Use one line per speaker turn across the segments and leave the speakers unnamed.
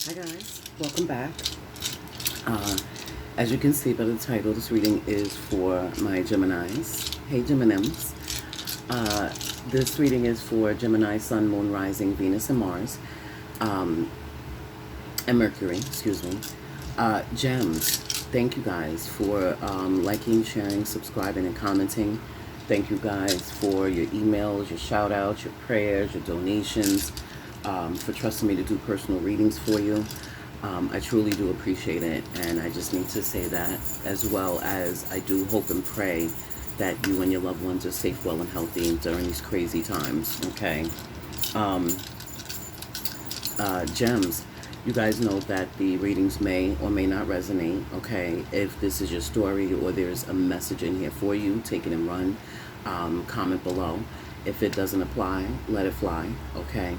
Hi guys, welcome back. As you can see by the title, this reading is for my Geminis. Hey Geminims. This reading is for Gemini, Sun, Moon, Rising, Venus, and Mars. And Mercury, excuse me. Gems, thank you guys for liking, sharing, subscribing, and commenting. Thank you guys for your emails, your shout outs, your prayers, your donations, for trusting me to do personal readings for you. I truly do appreciate it, and I just need to say that, as well as I do hope and pray that you and your loved ones are safe, well, and healthy during these crazy times, okay? Gems, you guys know that the readings may or may not resonate, okay? If this is your story or there's a message in here for you, take it and run. Comment below. If it doesn't apply, let it fly, okay?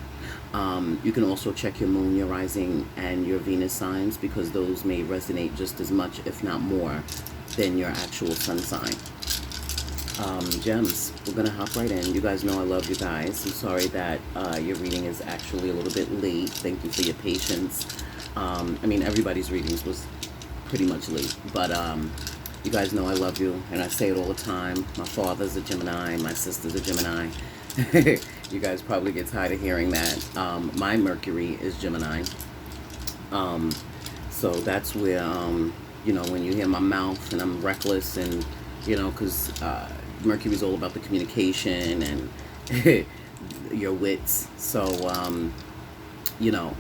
You can also check your moon, your rising, and your Venus signs, because those may resonate just as much, if not more, than your actual sun sign. Gems, we're going to hop right in. You guys know I love you guys. I'm sorry that your reading is actually a little bit late. Thank you for your patience. I mean, everybody's readings was pretty much late, but you guys know I love you, and I say it all the time. My father's a Gemini, my sister's a Gemini. You guys probably get tired of hearing that. My Mercury is Gemini. So that's where, you know, when you hear my mouth and I'm reckless, and, you know, because Mercury's all about the communication and your wits. So, you know,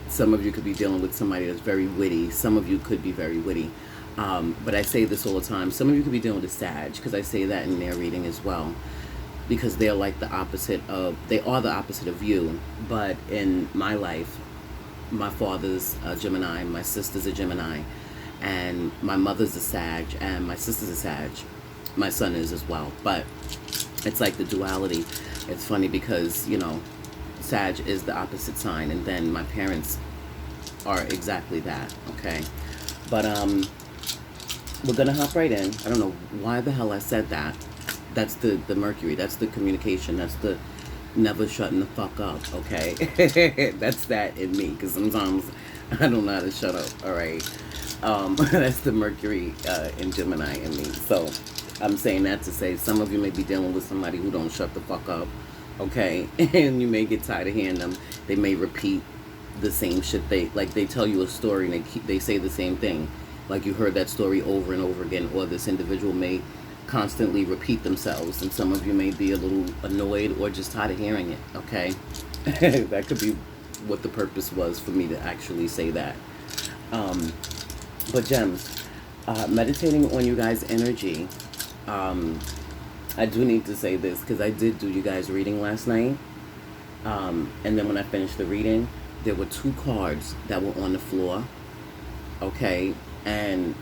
some of you could be dealing with somebody that's very witty. Some of you could be very witty. But I say this all the time. Some of you could be dealing with a Sag, because I say that in their reading as well. Because they're like the opposite of, they are the opposite of you. But in my life, my father's a Gemini, my sister's a Gemini, and my mother's a Sag, and my sister's a Sag. My son is as well. But it's like the duality. It's funny because, you know, Sag is the opposite sign, and then my parents are exactly that, okay? But we're gonna hop right in. I don't know why the hell I said that. That's the Mercury, that's the communication, that's the never shutting the fuck up, okay? That's that in me, because sometimes I don't know how to shut up, all right? That's the Mercury in Gemini in me. So I'm saying that to say some of you may be dealing with somebody who don't shut the fuck up, okay? And you may get tired of hearing them. They may repeat the same shit. They tell you a story and they say the same thing. Like you heard that story over and over again, or this individual may constantly repeat themselves, and some of you may be a little annoyed or just tired of hearing it, okay? That could be what the purpose was for me to actually say that. But Gems, meditating on you guys' energy, I do need to say this, because I did do you guys' reading last night, and then when I finished the reading, there were 2 cards that were on the floor, okay? And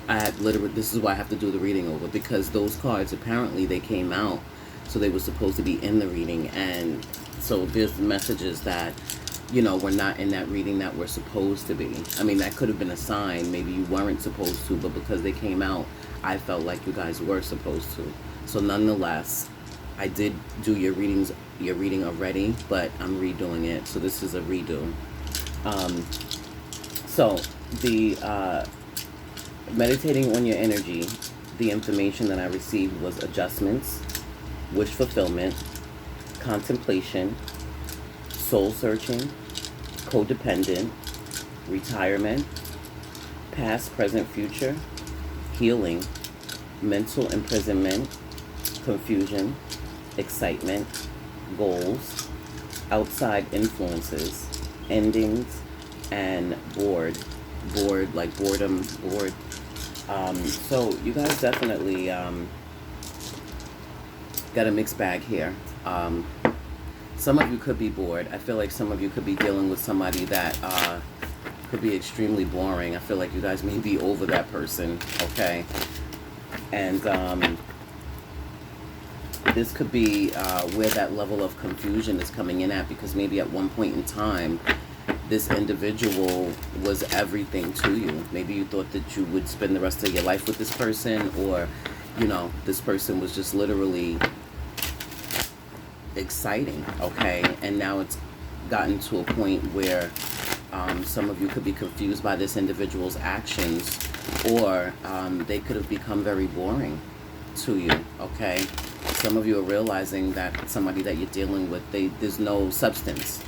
I had literally, this is why I have to do the reading over, because those cards, apparently they came out, so they were supposed to be in the reading, and so there's messages that, you know, we're not in that reading that we're supposed to be. I mean, that could have been a sign, maybe you weren't supposed to, but because they came out, I felt like you guys were supposed to. So nonetheless, I did do your reading already, but I'm redoing it, so this is a redo. So the meditating on your energy, the information that I received was adjustments, wish fulfillment, contemplation, soul searching, codependent, retirement, past, present, future, healing, mental imprisonment, confusion, excitement, goals, outside influences, endings, and bored like boredom, bored. So you guys definitely got a mixed bag here. Some of you could be bored. I feel like some of you could be dealing with somebody that could be extremely boring. I feel like you guys may be over that person, okay? And this could be where that level of confusion is coming in at, because maybe at one point in time, this individual was everything to you. Maybe you thought that you would spend the rest of your life with this person, or, you know, this person was just literally exciting, okay? And now it's gotten to a point where some of you could be confused by this individual's actions, or they could have become very boring to you, okay? Some of you are realizing that somebody that you're dealing with, there's no substance,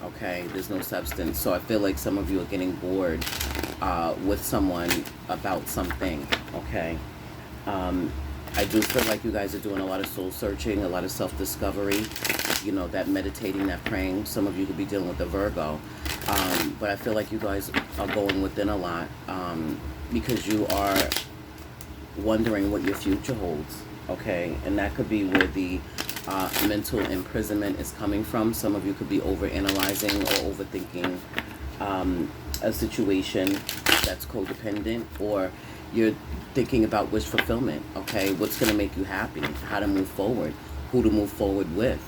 okay? There's no substance. So I feel like some of you are getting bored with someone about something, okay? I do feel like you guys are doing a lot of soul searching, a lot of self-discovery, you know, that meditating, that praying. Some of you could be dealing with a Virgo. But I feel like you guys are going within a lot because you are wondering what your future holds, okay? And that could be where the mental imprisonment is coming from. Some of you could be overanalyzing or overthinking a situation that's codependent, or you're thinking about wish fulfillment, okay? What's going to make you happy, how to move forward, who to move forward with,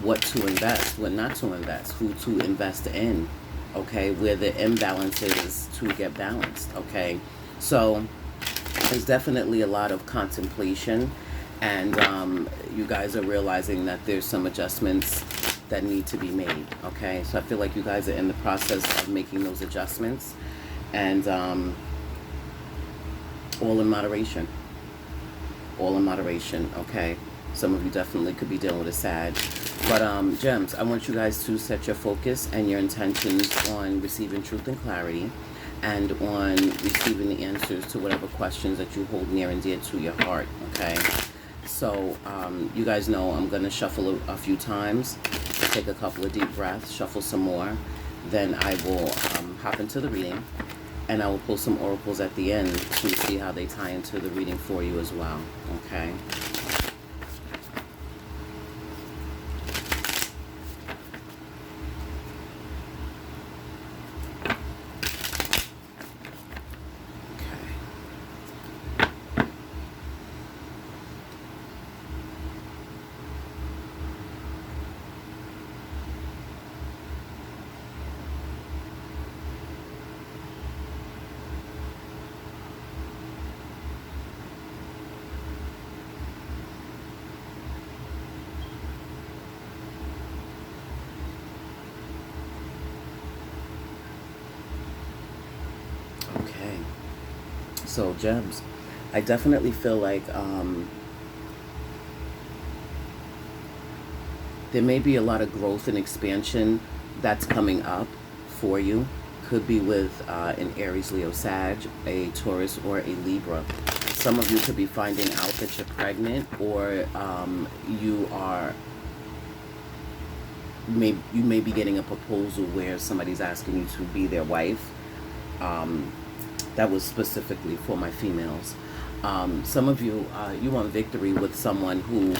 what to invest, what not to invest, who to invest in, okay? Where the imbalance is to get balanced, okay? So there's definitely a lot of contemplation, and you guys are realizing that there's some adjustments that need to be made, okay? So I feel like you guys are in the process of making those adjustments, and all in moderation. All in moderation, okay? Some of you definitely could be dealing with a Sag. But, gems, I want you guys to set your focus and your intentions on receiving truth and clarity, and on receiving the answers to whatever questions that you hold near and dear to your heart, okay? So, you guys know I'm going to shuffle a few times, take a couple of deep breaths, shuffle some more, then I will hop into the reading, and I will pull some oracles at the end to see how they tie into the reading for you as well, okay? Okay, so gems, I definitely feel like there may be a lot of growth and expansion that's coming up for you. Could be with an Aries, Leo, Sag, a Taurus, or a Libra. Some of you could be finding out that you're pregnant, or you may be getting a proposal where somebody's asking you to be their wife. That was specifically for my females. Some of you, you want victory with someone who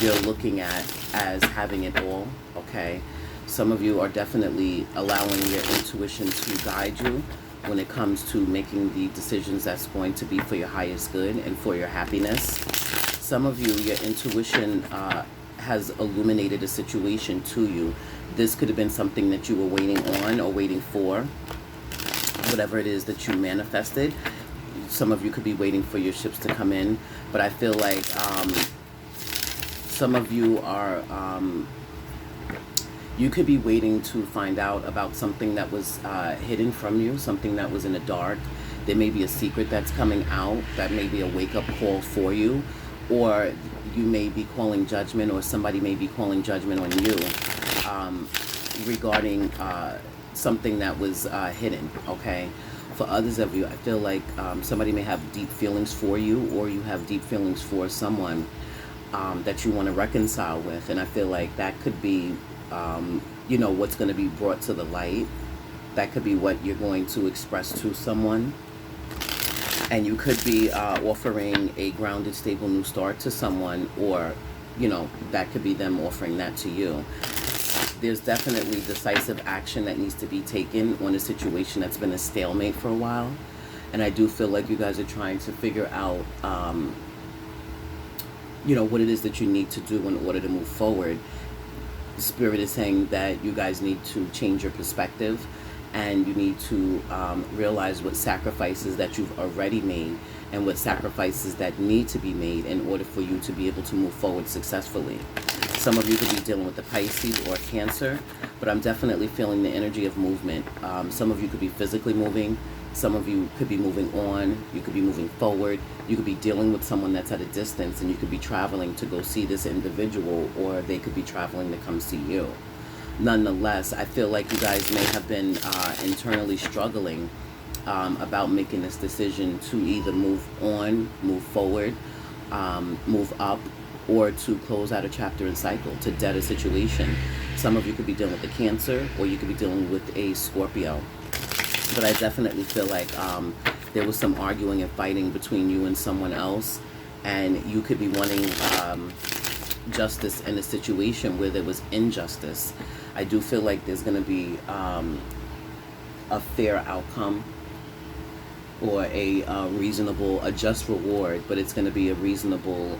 you're looking at as having it all, okay? Some of you are definitely allowing your intuition to guide you when it comes to making the decisions that's going to be for your highest good and for your happiness. Some of you, your intuition has illuminated a situation to you. This could have been something that you were waiting on or waiting for. Whatever it is that you manifested, some of you could be waiting for your ships to come in, but I feel like some of you are you could be waiting to find out about something that was hidden from you, something that was in the dark. There may be a secret that's coming out that may be a wake-up call for you, or you may be calling judgment, or somebody may be calling judgment on you regarding something that was hidden, okay? For others of you, I feel like somebody may have deep feelings for you, or you have deep feelings for someone that you want to reconcile with, and I feel like that could be, you know, what's going to be brought to the light. That could be what you're going to express to someone, and you could be offering a grounded, stable new start to someone, or, you know, that could be them offering that to you. There's definitely decisive action that needs to be taken on a situation that's been a stalemate for a while. And I do feel like you guys are trying to figure out, you know, what it is that you need to do in order to move forward. Spirit is saying that you guys need to change your perspective, and you need to realize what sacrifices that you've already made and what sacrifices that need to be made in order for you to be able to move forward successfully. Some of you could be dealing with the Pisces or Cancer, but I'm definitely feeling the energy of movement. Some of you could be physically moving. Some of you could be moving on. You could be moving forward. You could be dealing with someone that's at a distance, and you could be traveling to go see this individual, or they could be traveling to come see you. Nonetheless, I feel like you guys may have been internally struggling about making this decision to either move on, move forward, move up, or to close out a chapter and cycle, to dead a situation. Some of you could be dealing with a Cancer, or you could be dealing with a Scorpio. But I definitely feel like there was some arguing and fighting between you and someone else, and you could be wanting justice in a situation where there was injustice. I do feel like there's going to be a fair outcome, or a reasonable, a just reward, but it's going to be a reasonable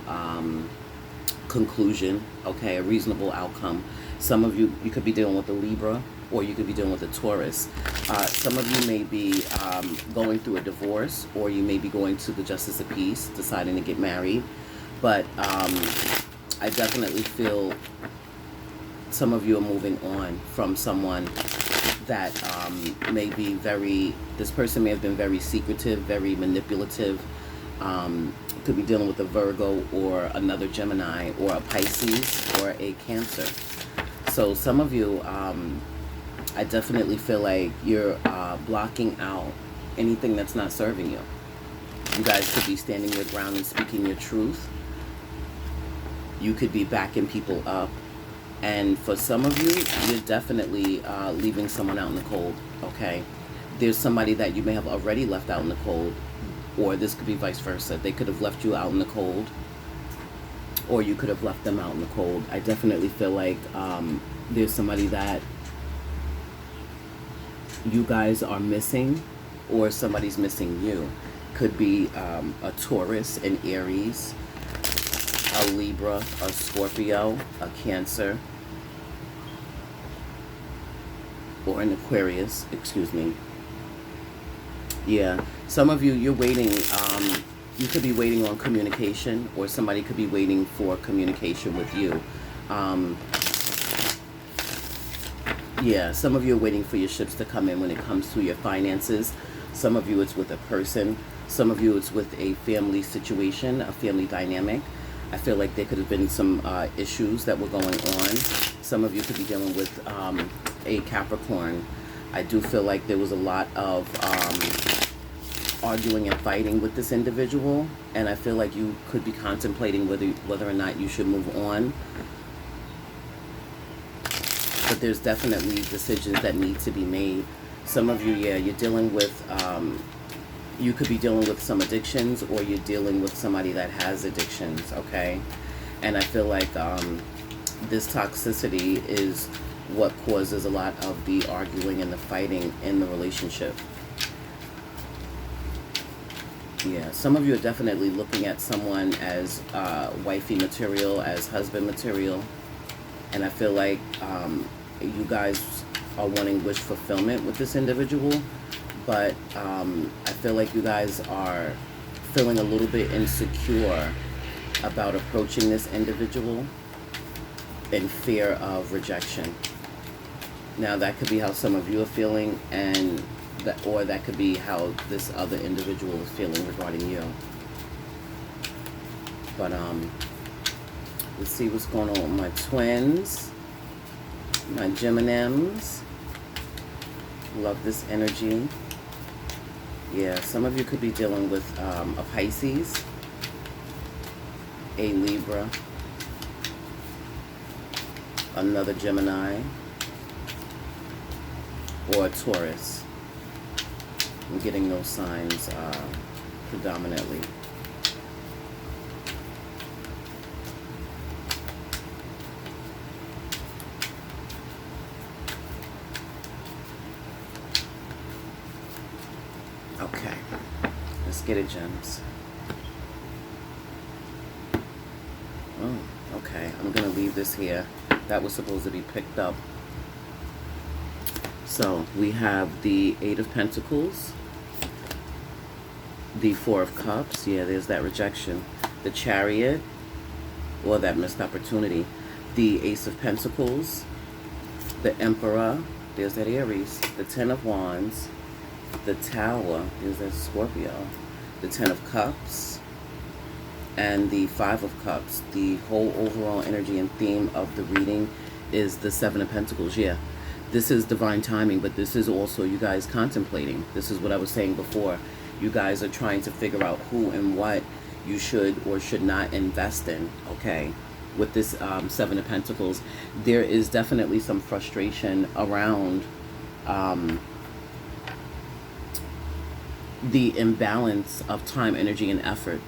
conclusion, okay, a reasonable outcome. Some of you, you could be dealing with a Libra, or you could be dealing with a Taurus. Some of you may be going through a divorce, or you may be going to the Justice of Peace, deciding to get married. But I definitely feel some of you are moving on from someone that may be this person may have been very secretive, very manipulative. Could be dealing with a Virgo, or another Gemini, or a Pisces, or a Cancer. So some of you, I definitely feel like you're blocking out anything that's not serving you. You guys could be standing your ground and speaking your truth. You could be backing people up. And for some of you, you're definitely leaving someone out in the cold, okay? There's somebody that you may have already left out in the cold, or this could be vice versa. They could have left you out in the cold, or you could have left them out in the cold. I definitely feel like there's somebody that you guys are missing, or somebody's missing you. Could be a Taurus, an Aries, a Libra, a Scorpio, a Cancer, or an Aquarius, excuse me. Yeah, some of you, you're waiting, you could be waiting on communication, or somebody could be waiting for communication with you. Yeah, some of you are waiting for your ships to come in when it comes to your finances. Some of you, it's with a person. Some of you, it's with a family situation, a family dynamic. I feel like there could have been some issues that were going on. Some of you could be dealing with a Capricorn. I do feel like there was a lot of arguing and fighting with this individual, and I feel like you could be contemplating whether or not you should move on. But there's definitely decisions that need to be made. Some of you, yeah, you're dealing with, you could be dealing with some addictions, or you're dealing with somebody that has addictions, okay? And I feel like this toxicity is what causes a lot of the arguing and the fighting in the relationship. Yeah, some of you are definitely looking at someone as wifey material, as husband material. And I feel like you guys are wanting wish fulfillment with this individual. But I feel like you guys are feeling a little bit insecure about approaching this individual in fear of rejection. Now, that could be how some of you are feeling, and or that could be how this other individual is feeling regarding you. But let's see what's going on with my twins, my Geminis. Love this energy. Yeah, some of you could be dealing with a Pisces, a Libra, another Gemini, or a Taurus. I'm getting those signs predominantly. Okay, let's get it, gems. Oh, okay, I'm gonna leave this here. That was supposed to be picked up. So we have the Eight of Pentacles, the Four of Cups. Yeah, there's that rejection. The Chariot, or that missed opportunity. the Ace of Pentacles, the Emperor, there's that Aries, the Ten of Wands, the Tower, there's that Scorpio, the Ten of Cups, and the Five of Cups. The whole overall energy and theme of the reading is the Seven of Pentacles. Yeah, this is divine timing, but this is also you guys contemplating. This is what I was saying before. You guys are trying to figure out who and what you should or should not invest in, okay? With this Seven of Pentacles, there is definitely some frustration around the imbalance of time, energy, and effort.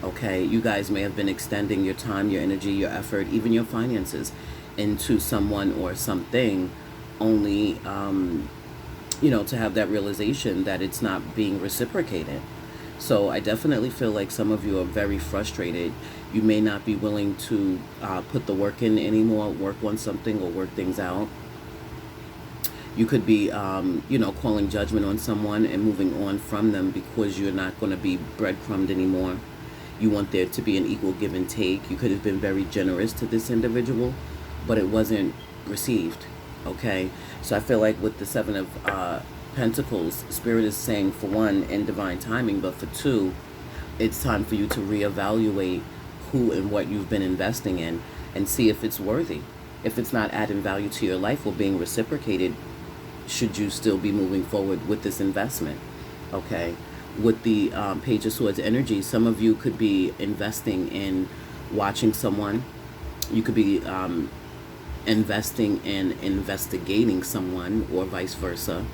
Okay, you guys may have been extending your time, your energy, your effort, even your finances into someone or something, only you know, to have that realization that it's not being reciprocated. So I definitely feel like some of you are very frustrated. You may not be willing to put the work in anymore, work on something or work things out. You could be, you know, calling judgment on someone and moving on from them because you're not going to be breadcrumbed anymore. You want there to be an equal give and take. You could have been very generous to this individual, but it wasn't received. Okay, so I feel like with the Seven of Pentacles, Spirit is saying, for one, in divine timing, but for two, it's time for you to reevaluate who and what you've been investing in and see if it's worthy. If it's not adding value to your life or being reciprocated, should you still be moving forward with this investment? Okay, with the Page of Swords energy, some of you could be investing in watching someone. You could be investing in investigating someone, or vice versa.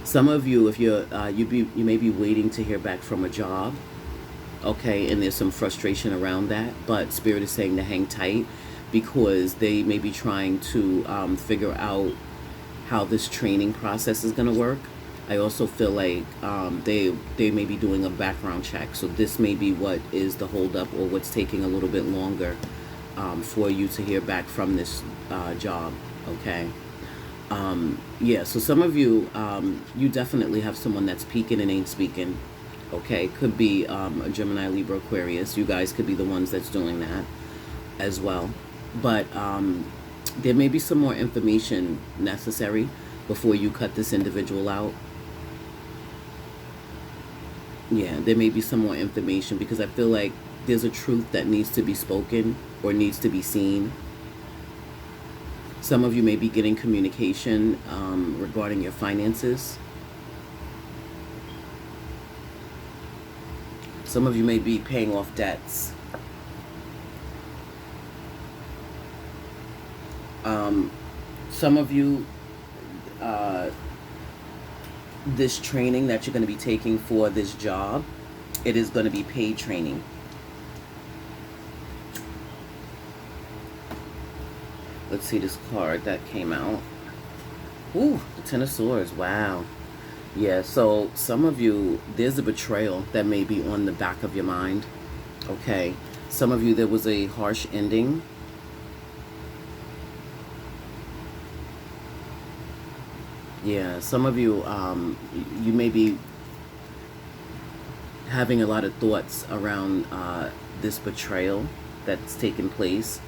Some of you, if you're you may be waiting to hear back from a job, okay, and there's some frustration around that, but Spirit is saying to hang tight because they may be trying to figure out how this training process is going to work. I also feel like they may be doing a background check, so this may be what is the holdup or what's taking a little bit longer for you to hear back from this job. Okay. Yeah, so some of you, you definitely have someone that's peeking and ain't speaking. Okay, could be a Gemini, Libra, Aquarius. You guys could be the ones that's doing that as well. But there may be some more information necessary before you cut this individual out. Yeah, there may be some more information because I feel like there's a truth that needs to be spoken or needs to be seen. Some of you may be getting communication regarding your finances. Some of you may be paying off debts. Some of you, this training that you're going to be taking for this job, it is going to be paid training. Let's see this card that came out. Ooh, the Ten of Swords. Wow. Yeah, so some of you, there's a betrayal that may be on the back of your mind. Okay. Some of you, there was a harsh ending. Yeah, some of you, you may be having a lot of thoughts around this betrayal that's taken place.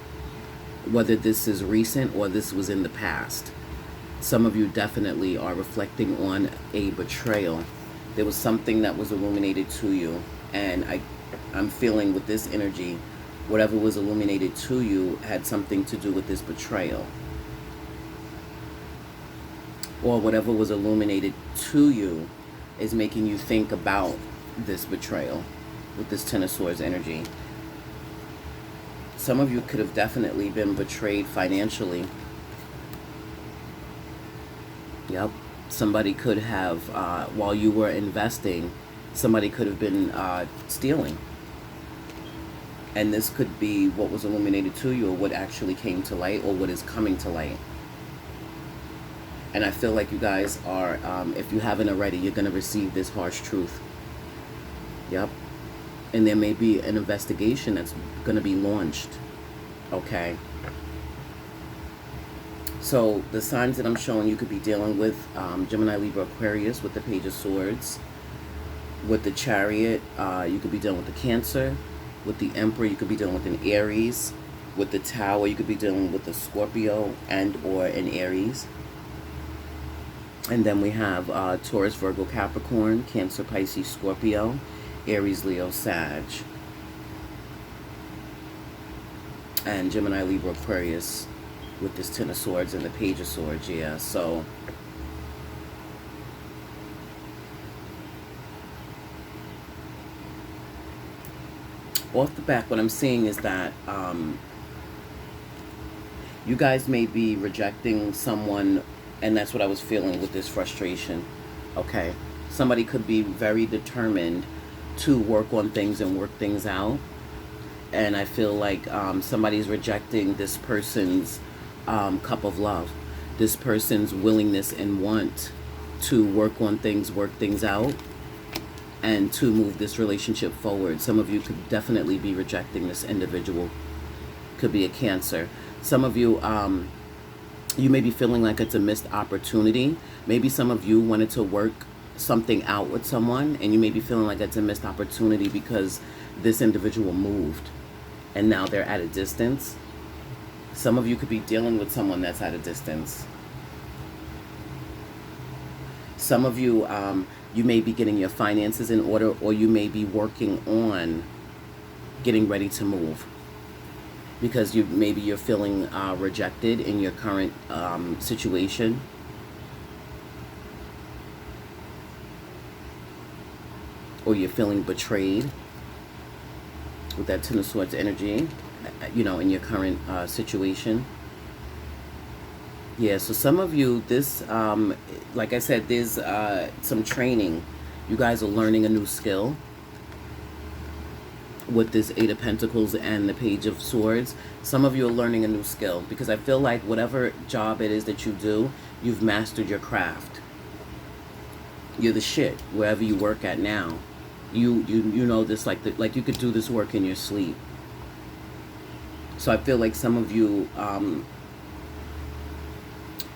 Whether this is recent or this was in the past. Some of you definitely are reflecting on a betrayal. There was something that was illuminated to you. And I'm feeling with this energy, whatever was illuminated to you had something to do with this betrayal. Or whatever was illuminated to you is making you think about this betrayal with this Ten of Swords energy. Some of you could have definitely been betrayed financially. Yep. Somebody could have, while you were investing, somebody could have been stealing. And this could be what was illuminated to you or what actually came to light or what is coming to light. And I feel like you guys are, if you haven't already, you're going to receive this harsh truth. Yep. And there may be an investigation that's going to be launched. Okay. So the signs that I'm showing you could be dealing with Gemini, Libra, Aquarius with the Page of Swords. With the Chariot, you could be dealing with the Cancer. With the Emperor, you could be dealing with an Aries. with the Tower. You could be dealing with a Scorpio and or an Aries. And then we have Taurus, Virgo, Capricorn, Cancer, Pisces, Scorpio, Aries, Leo, Sag, and Gemini, Libra, Aquarius with this Ten of Swords and the Page of Swords. Yeah, so off the back, what I'm seeing is that you guys may be rejecting someone, and that's what I was feeling with this frustration. Okay, somebody could be very determined to work on things and work things out, and I feel like somebody's rejecting this person's cup of love, this person's willingness and want to work on things, work things out, and to move this relationship forward. Some of you could definitely be rejecting this individual. Could be a Cancer. Some of you, you may be feeling like it's a missed opportunity. Maybe some of you wanted to work something out with someone, and you may be feeling like it's a missed opportunity because this individual moved and now they're at a distance. Some of you could be dealing with someone that's at a distance. Some of you, you may be getting your finances in order, or you may be working on getting ready to move because maybe you're feeling rejected in your current situation. Or you're feeling betrayed with that Ten of Swords energy, you know, in your current situation. Yeah, so some of you, this, like I said, there's some training. You guys are learning a new skill with this Eight of Pentacles and the Page of Swords. Some of you are learning a new skill because I feel like whatever job it is that you do, you've mastered your craft. You're the shit wherever you work at now. You know this, like you could do this work in your sleep. So I feel like some of you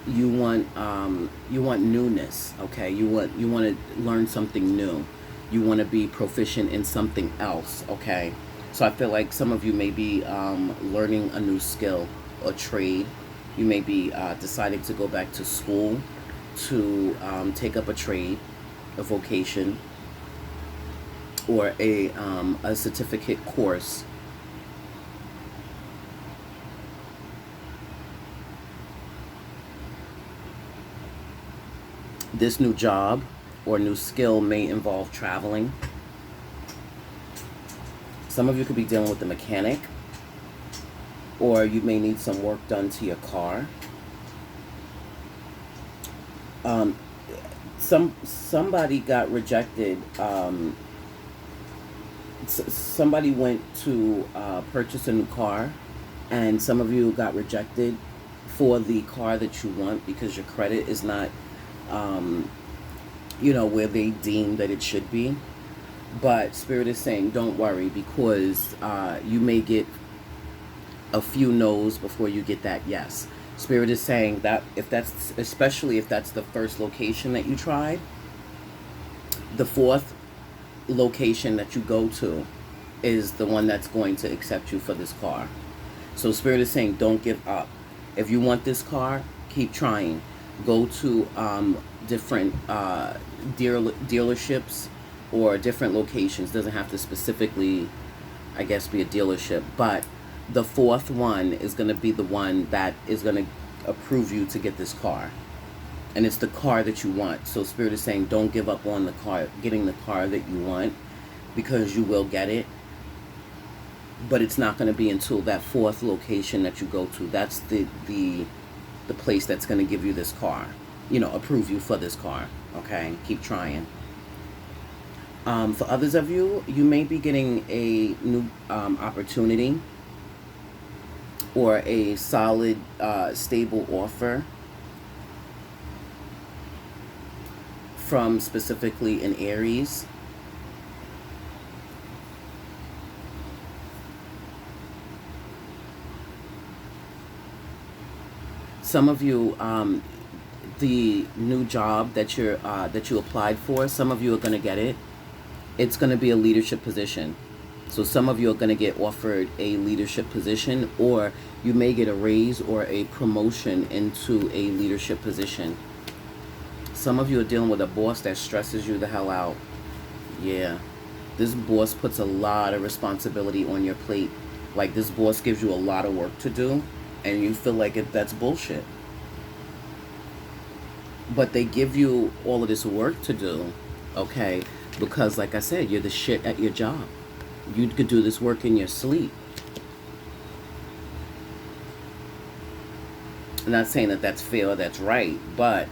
you want newness, okay? You want to learn something new. You want to be proficient in something else, okay? So I feel like some of you may be learning a new skill or trade. You may be deciding to go back to school to take up a trade, a vocation, or a certificate course. This new job or new skill may involve traveling. Some of you could be dealing with a mechanic, or you may need some work done to your car. Somebody got rejected. Somebody went to purchase a new car, and some of you got rejected for the car that you want because your credit is not you know, where they deem that it should be. But Spirit is saying don't worry, because you may get a few no's before you get that yes. Spirit is saying that especially if that's the first location that you tried, the fourth location that you go to is the one that's going to accept you for this car. So Spirit is saying don't give up. If you want this car, keep trying. Go to different dealerships or different locations. Doesn't have to specifically, I guess, be a dealership, but the fourth one is going to be the one that is going to approve you to get this car, and it's the car that you want. So Spirit is saying don't give up on the car, getting the car that you want, because you will get it, but it's not going to be until that fourth location that you go to. That's the place that's going to give you this car, you know, approve you for this car. Okay, keep trying. For others of you, you may be getting a new opportunity or a solid, stable offer from specifically an Aries. Some of you, the new job that you applied for, some of you are going to get it. It's going to be a leadership position. So some of you are going to get offered a leadership position, or you may get a raise or a promotion into a leadership position. Some of you are dealing with a boss that stresses you the hell out. Yeah. This boss puts a lot of responsibility on your plate. Like, this boss gives you a lot of work to do, and you feel like that's bullshit. But they give you all of this work to do, okay, because, like I said, you're the shit at your job. You could do this work in your sleep. I'm not saying that that's fair or that's right, but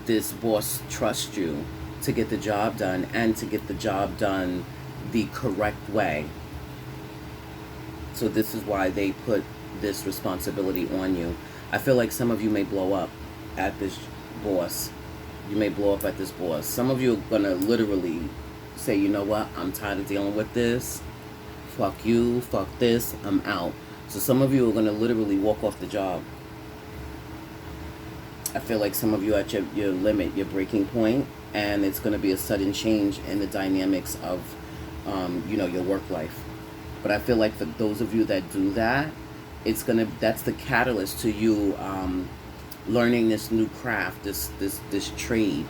this boss trusts you to get the job done, and to get the job done the correct way. So this is why they put this responsibility on you. I feel like some of you may blow up at this boss. You may blow up at this boss. Some of you are going to literally say, you know what, I'm tired of dealing with this. Fuck you, fuck this, I'm out. So some of you are going to literally walk off the job. I feel like some of you are at your limit, your breaking point, and it's going to be a sudden change in the dynamics of, your work life. But I feel like for those of you that do that, that's the catalyst to you learning this new craft, this trade.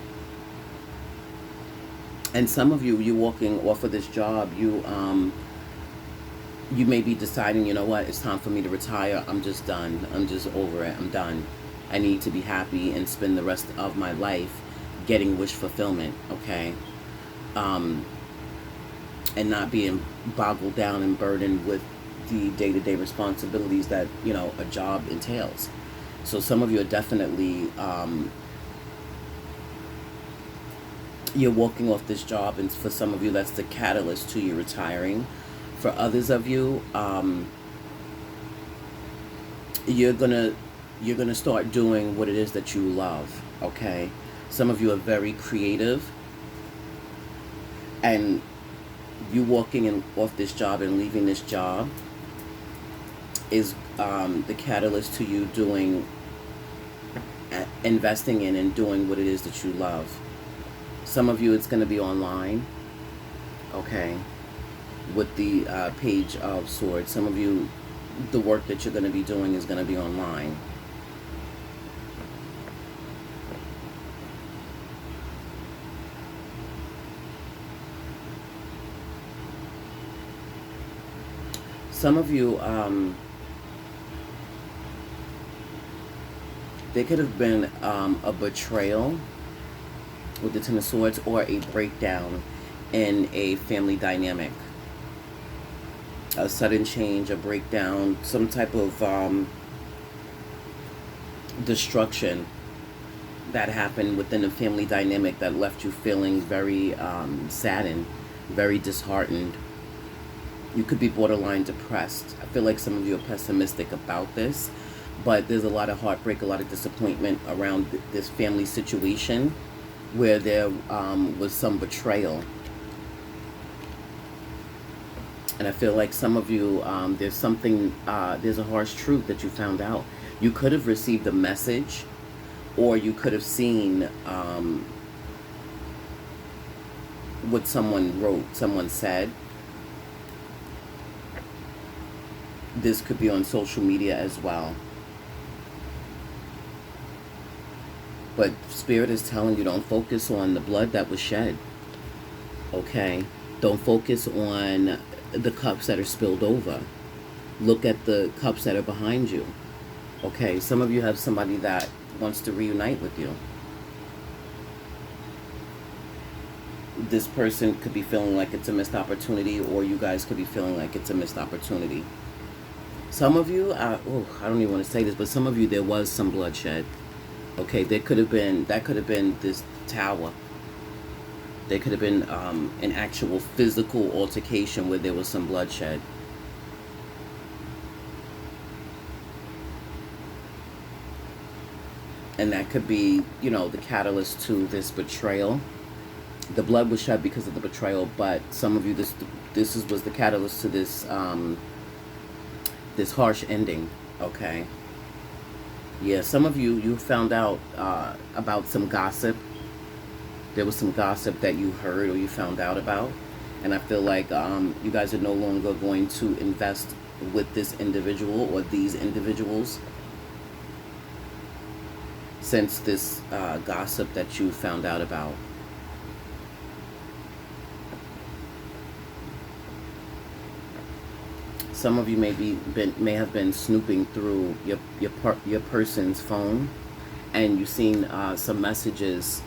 And some of you walking off of this job, you may be deciding, you know what, it's time for me to retire. I'm just done. I'm just over it. I'm done. I need to be happy and spend the rest of my life getting wish fulfillment, okay? And not being boggled down and burdened with the day-to-day responsibilities that, a job entails. So some of you are definitely, you're walking off this job, and for some of you, that's the catalyst to you retiring. For others of you, you're gonna start doing what it is that you love, okay? Some of you are very creative, and you walking off this job and leaving this job is the catalyst to you investing in and doing what it is that you love. Some of you, it's going to be online, okay, with the Page of Swords. Some of you, the work that you're going to be doing is going to be online. Some of you, there could have been a betrayal with the Ten of Swords, or a breakdown in a family dynamic. A sudden change, a breakdown, some type of destruction that happened within a family dynamic that left you feeling very saddened, very disheartened. You could be borderline depressed. I feel like some of you are pessimistic about this, but there's a lot of heartbreak, a lot of disappointment around this family situation where there was some betrayal. And I feel like some of you, there's a harsh truth that you found out. You could have received a message, or you could have seen what someone wrote, someone said. This could be on social media as well. But Spirit is telling you, don't focus on the blood that was shed. Okay? Don't focus on the cups that are spilled over. Look at the cups that are behind you. Okay? Some of you have somebody that wants to reunite with you. This person could be feeling like it's a missed opportunity, or you guys could be feeling like it's a missed opportunity. Some of you, I don't even want to say this, but some of you, there was some bloodshed. Okay, that could have been this tower. There could have been an actual physical altercation where there was some bloodshed. And that could be, the catalyst to this betrayal. The blood was shed because of the betrayal, but some of you, this was the catalyst to this this harsh ending, okay? Yeah, some of you found out about some gossip. There was some gossip that you heard or you found out about, And I feel like you guys are no longer going to invest with this individual or these individuals since this gossip that you found out about. Some of you may have been snooping through your person's phone, and you've seen some messages,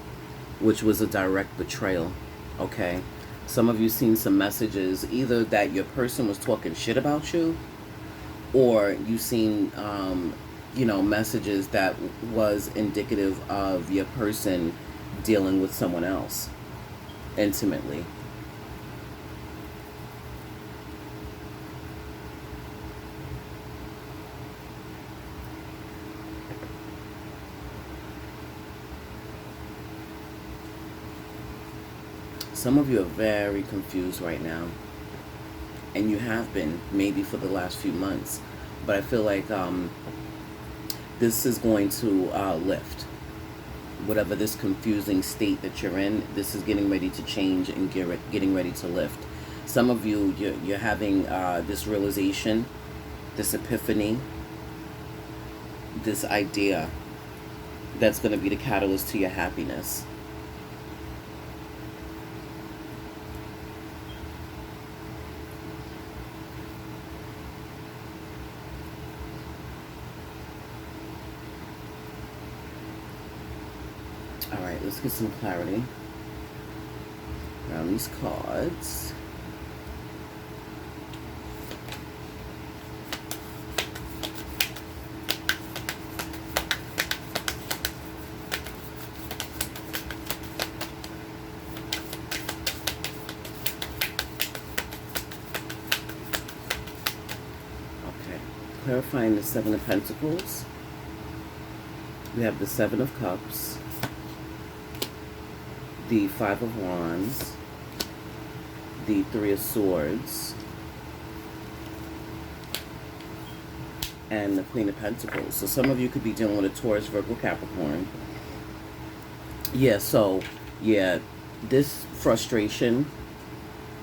which was a direct betrayal. Okay, some of you seen some messages either that your person was talking shit about you, or you seen messages that was indicative of your person dealing with someone else intimately. Some of you are very confused right now, and you have been maybe for the last few months, but I feel like this is going to lift. Whatever this confusing state that you're in, this is getting ready to change and getting ready to lift. Some of you, you're having this realization, this epiphany, this idea that's going to be the catalyst to your happiness. All right, let's get some clarity around these cards. Okay, clarifying the Seven of Pentacles. We have the Seven of Cups, the Five of Wands, the Three of Swords, and the Queen of Pentacles. So some of you could be dealing with a Taurus, Virgo, Capricorn. Yeah, so, yeah, this frustration,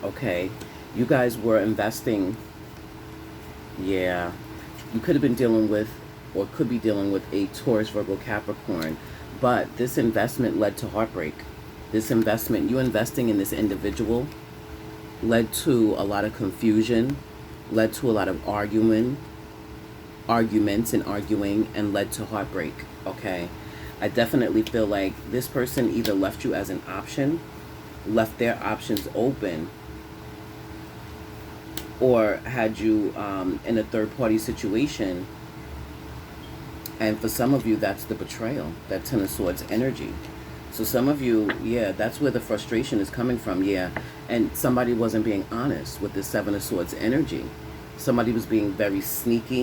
okay, you guys were investing, yeah, you could have been dealing with, or could be dealing with a Taurus, Virgo, Capricorn, but this investment led to heartbreak. This investment, you investing in this individual, led to a lot of confusion, led to a lot of arguments and arguing, and led to heartbreak, okay? I definitely feel like this person either left you as an option, left their options open, or had you in a third-party situation. And for some of you, that's the betrayal, that Ten of Swords energy. So some of you, yeah, that's where the frustration is coming from, yeah. And somebody wasn't being honest with the Seven of Swords energy. Somebody was being very sneaky.